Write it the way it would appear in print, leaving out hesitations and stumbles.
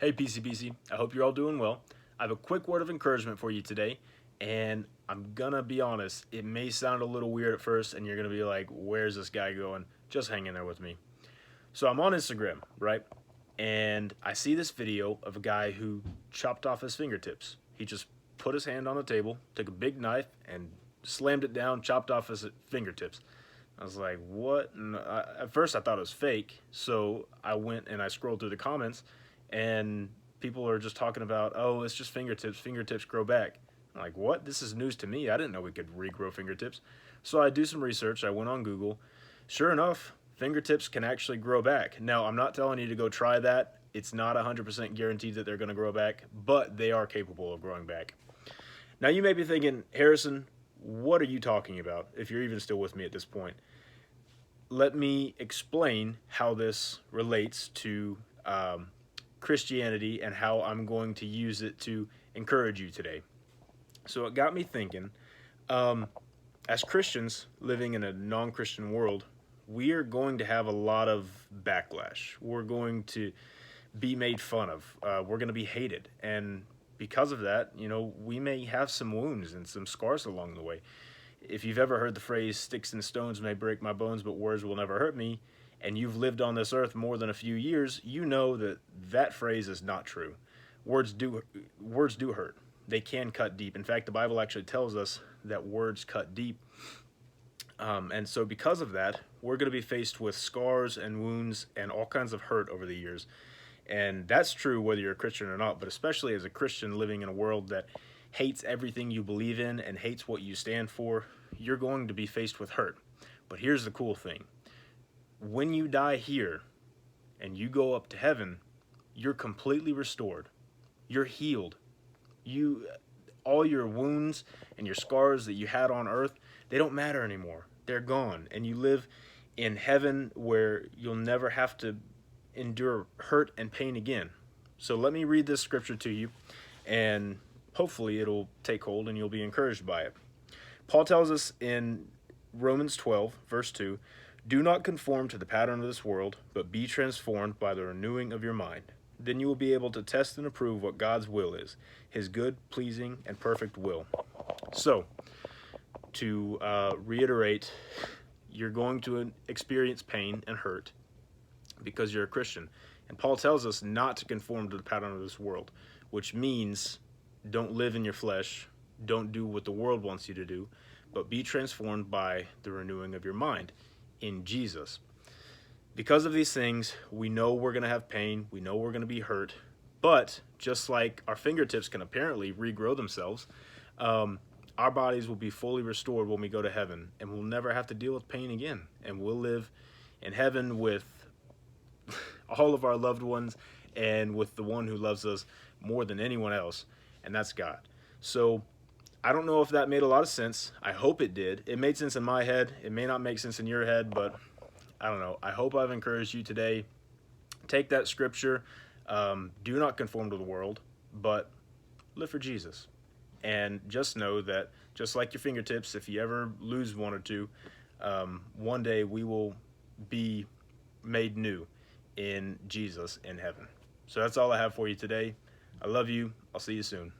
Hey PCBC, I hope you're all doing well. I have a quick word of encouragement for you today, and I'm gonna be honest, it may sound a little weird at first, and you're gonna be like, where's this guy going? Just hang in there with me. So I'm on Instagram, right? And I see this video of a guy who chopped off his fingertips. He just put his hand on the table, took a big knife, and slammed it down, chopped off his fingertips. I was like, what? And at first I thought it was fake, so I went and I scrolled through the comments, and people are just talking about, oh, it's just fingertips, fingertips grow back. I'm like, what? This is news to me. I didn't know we could regrow fingertips. So I do some research. I went on Google. Sure enough, fingertips can actually grow back. Now, I'm not telling you to go try that. It's not 100% guaranteed that they're going to grow back, but they are capable of growing back. Now, you may be thinking, Harrison, what are you talking about, if you're even still with me at this point? Let me explain how this relates to Christianity and how I'm going to use it to encourage you today. So it got me thinking, as Christians living in a non-Christian world, we are going to have a lot of backlash. We're going to be made fun of. We're going to be hated. And because of that, we may have some wounds and some scars along the way. If you've ever heard the phrase, sticks and stones may break my bones, but words will never hurt me, and you've lived on this earth more than a few years, you know that that phrase is not true. Words do hurt. They can cut deep. In fact, the Bible actually tells us that words cut deep. And so because of that, we're going to be faced with scars and wounds and all kinds of hurt over the years. And that's true whether you're a Christian or not, but especially as a Christian living in a world that hates everything you believe in and hates what you stand for, you're going to be faced with hurt. But here's the cool thing. When you die here and you go up to heaven, you're completely restored. You're healed. All your wounds and your scars that you had on earth, they don't matter anymore. They're gone. And you live in heaven where you'll never have to endure hurt and pain again. So let me read this scripture to you, and hopefully it'll take hold and you'll be encouraged by it. Paul tells us in Romans 12, verse 2, "Do not conform to the pattern of this world, but be transformed by the renewing of your mind. Then you will be able to test and approve what God's will is, his good, pleasing, and perfect will." So, to reiterate, you're going to experience pain and hurt because you're a Christian. And Paul tells us not to conform to the pattern of this world, which means don't live in your flesh, don't do what the world wants you to do, but be transformed by the renewing of your mind in Jesus. Because of these things, we know we're going to have pain, we know we're going to be hurt, but just like our fingertips can apparently regrow themselves, our bodies will be fully restored when we go to heaven, and we'll never have to deal with pain again, and we'll live in heaven with all of our loved ones and with the one who loves us more than anyone else, and that's God. So I don't know if that made a lot of sense. I hope it did. It made sense in my head. It may not make sense in your head, but I don't know. I hope I've encouraged you today. Take that scripture. Do not conform to the world, but live for Jesus. And just know that just like your fingertips, if you ever lose one or two, one day we will be made new in Jesus in heaven. So that's all I have for you today. I love you. I'll see you soon.